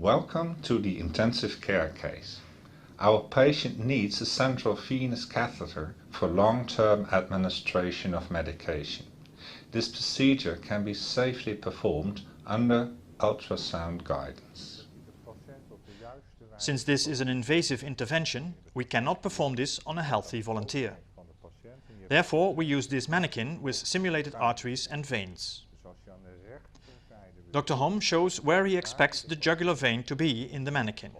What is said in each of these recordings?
Welcome to the intensive care case. Our patient needs a central venous catheter for long-term administration of medication. This procedure can be safely performed under ultrasound guidance. Since this is an invasive intervention, we cannot perform this on a healthy volunteer. Therefore, we use this mannequin with simulated arteries and veins. Dr. Hom shows where he expects the jugular vein to be in the mannequin.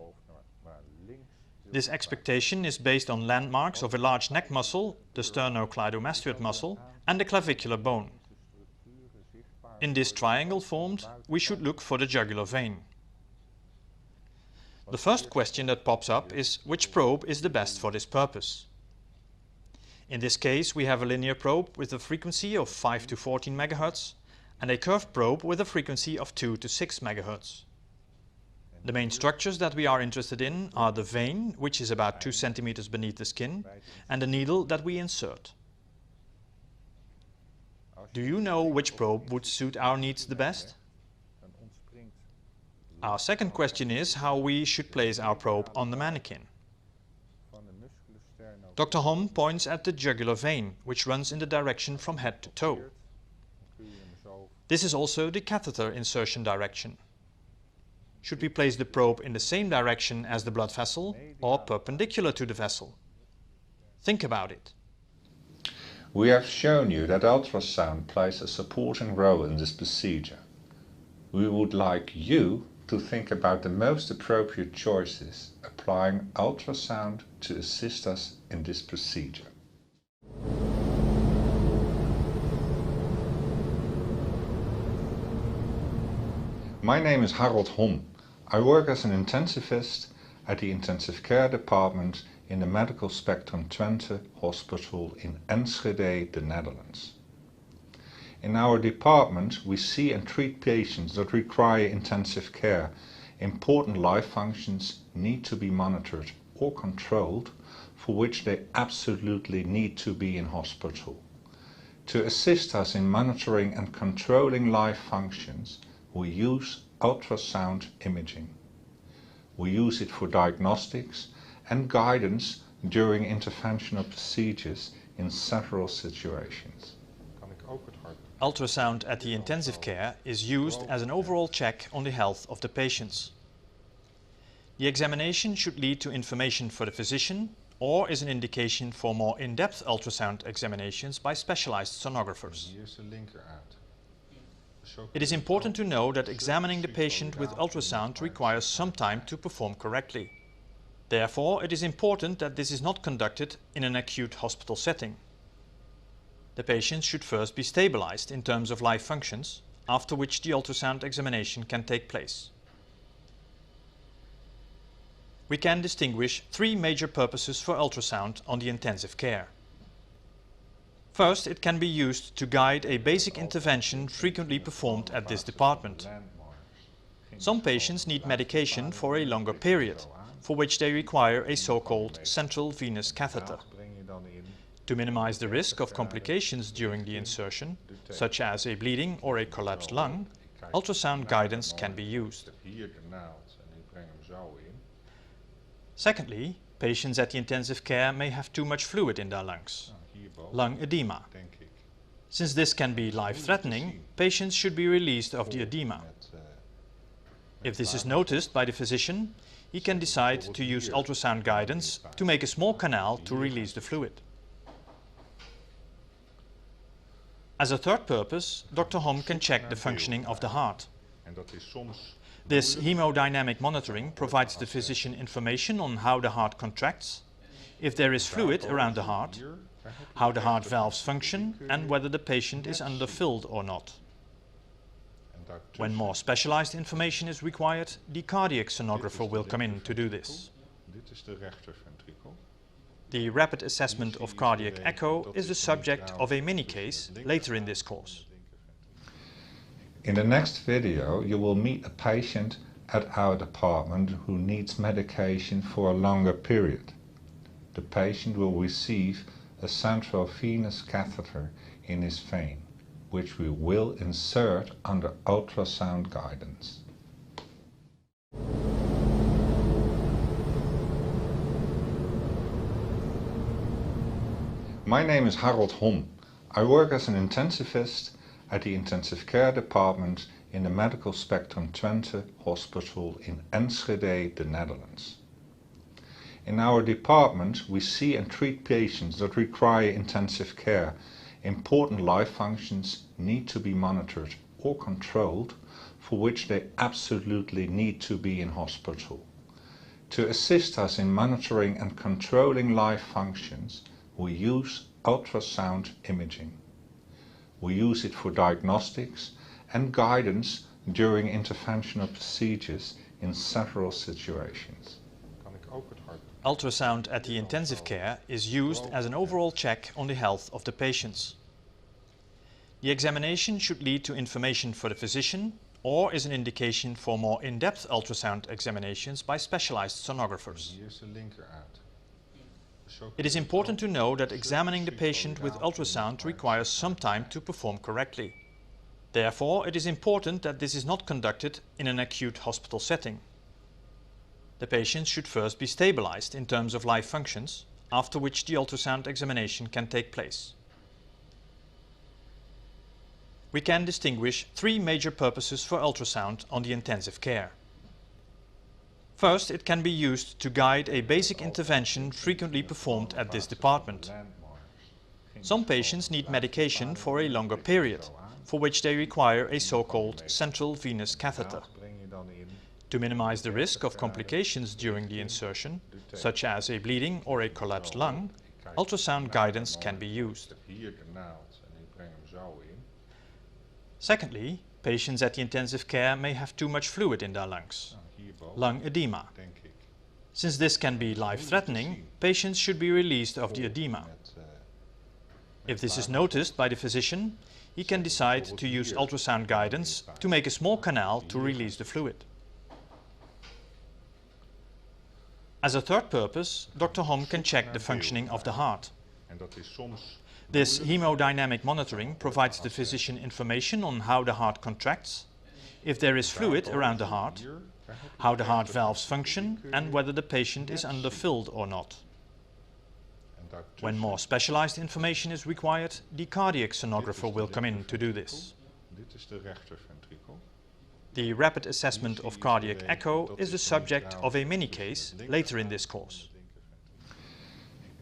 This expectation is based on landmarks of a large neck muscle, the sternocleidomastoid muscle, and the clavicular bone. In this triangle formed, we should look for the jugular vein. The first question that pops up is which probe is the best for this purpose. In this case, we have a linear probe with a frequency of 5 to 14 MHz and a curved probe with a frequency of 2 to 6 MHz. The main structures that we are interested in are the vein, which is about 2 cm beneath the skin, and the needle that we insert. Do you know which probe would suit our needs the best? Our second question is how we should place our probe on the mannequin. Dr. Hom points at the jugular vein, which runs in the direction from head to toe. This is also the catheter insertion direction. Should we place the probe in the same direction as the blood vessel or perpendicular to the vessel? Think about it. We have shown you that ultrasound plays a supporting role in this procedure. We would like you to think about the most appropriate choices, applying ultrasound to assist us in this procedure. My name is Harold Hom. I work as an intensivist at the intensive care department in the Medical Spectrum Twente Hospital in Enschede, the Netherlands. In our department, we see and treat patients that require intensive care. Important life functions need to be monitored or controlled, for which they absolutely need to be in hospital. To assist us in monitoring and controlling life functions, we use ultrasound imaging. We use it for diagnostics and guidance during interventional procedures in several situations. Ultrasound at the intensive care is used as an overall check on the health of the patients. The examination should lead to information for the physician or is an indication for more in-depth ultrasound examinations by specialized sonographers. It is important to know that examining the patient with ultrasound requires some time to perform correctly. Therefore, it is important that this is not conducted in an acute hospital setting. The patient should first be stabilized in terms of life functions, after which the ultrasound examination can take place. We can distinguish 3 major purposes for ultrasound on the intensive care. First, it can be used to guide a basic intervention frequently performed at this department. Some patients need medication for a longer period, for which they require a so-called central venous catheter. To minimize the risk of complications during the insertion, such as a bleeding or a collapsed lung, ultrasound guidance can be used. Secondly, patients at the intensive care may have too much fluid in their lungs, lung edema. Since this can be life-threatening, patients should be released of the edema. If this is noticed by the physician, he can decide to use ultrasound guidance to make a small canal to release the fluid. As a third purpose, Dr. Hom can check the functioning of the heart. This hemodynamic monitoring provides the physician information on how the heart contracts, if there is fluid around the heart, how the heart valves function, and whether the patient is underfilled or not. When more specialized information is required, the cardiac sonographer will come in to do this. The rapid assessment of cardiac echo is the subject of a mini-case later in this course. In the next video, you will meet a patient at our department who needs medication for a longer period. The patient will receive a central venous catheter in his vein, which we will insert under ultrasound guidance. My name is Harold Hom. I work as an intensivist at the intensive care department in the Medical Spectrum Twente Hospital in Enschede, the Netherlands. In our department, we see and treat patients that require intensive care. Important life functions need to be monitored or controlled, for which they absolutely need to be in hospital. To assist us in monitoring and controlling life functions, we use ultrasound imaging. We use it for diagnostics and guidance during interventional procedures in several situations. Ultrasound at the intensive care is used as an overall check on the health of the patients. The examination should lead to information for the physician or is an indication for more in-depth ultrasound examinations by specialized sonographers. It is important to know that examining the patient with ultrasound requires some time to perform correctly. Therefore, it is important that this is not conducted in an acute hospital setting. The patient should first be stabilized in terms of life functions, after which the ultrasound examination can take place. We can distinguish three major purposes for ultrasound on the intensive care. First, it can be used to guide a basic intervention frequently performed at this department. Some patients need medication for a longer period, for which they require a so-called central venous catheter. To minimize the risk of complications during the insertion, such as a bleeding or a collapsed lung, ultrasound guidance can be used. Secondly, patients at the intensive care may have too much fluid in their lungs, lung edema. Since this can be life-threatening, patients should be released of the edema. If this is noticed by the physician, he can decide to use ultrasound guidance to make a small canal to release the fluid. As a third purpose, Dr. Hom can check the functioning of the heart. This hemodynamic monitoring provides the physician information on how the heart contracts, if there is fluid around the heart, how the heart valves function, and whether the patient is underfilled or not. When more specialized information is required, the cardiac sonographer will come in to do this. The rapid assessment of cardiac echo is the subject of a mini-case later in this course.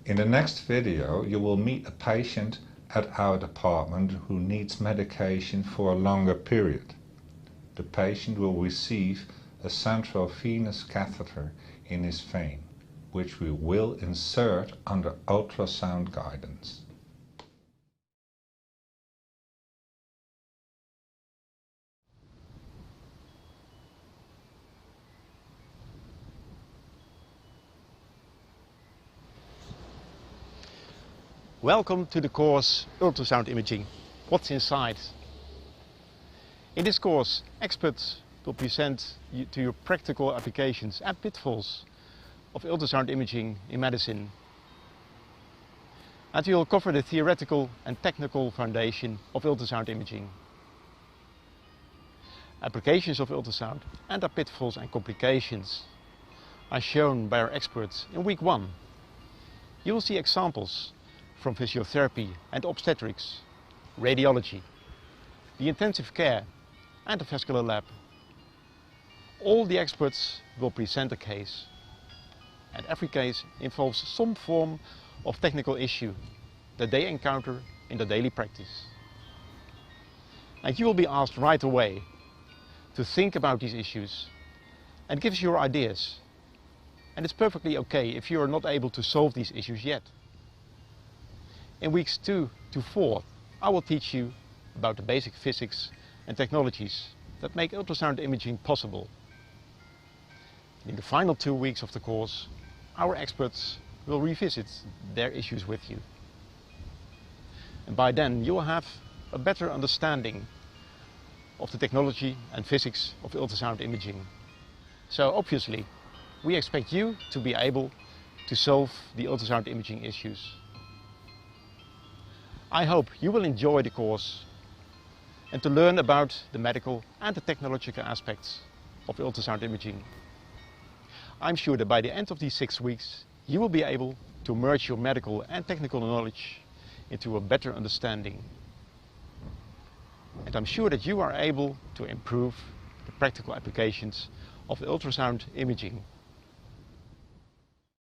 In the next video, you will meet a patient at our department who needs medication for a longer period. The patient will receive a central venous catheter in his vein, which we will insert under ultrasound guidance. Welcome to the course Ultrasound Imaging. What's inside? In this course, experts will present to you practical applications and pitfalls of ultrasound imaging in medicine. And we will cover the theoretical and technical foundation of ultrasound imaging. Applications of ultrasound and their pitfalls and complications are shown by our experts in week 1. You will see examples from physiotherapy and obstetrics, radiology, the intensive care and the vascular lab. All the experts will present a case, and every case involves some form of technical issue that they encounter in their daily practice. And you will be asked right away to think about these issues and give us your ideas. And it's perfectly okay if you are not able to solve these issues yet. In weeks 2 to 4, I will teach you about the basic physics and technologies that make ultrasound imaging possible. In the final 2 weeks of the course, our experts will revisit their issues with you. And by then you will have a better understanding of the technology and physics of ultrasound imaging. So obviously, we expect you to be able to solve the ultrasound imaging issues. I hope you will enjoy the course and to learn about the medical and the technological aspects of ultrasound imaging. I'm sure that by the end of these 6 weeks, you will be able to merge your medical and technical knowledge into a better understanding. And I'm sure that you are able to improve the practical applications of ultrasound imaging.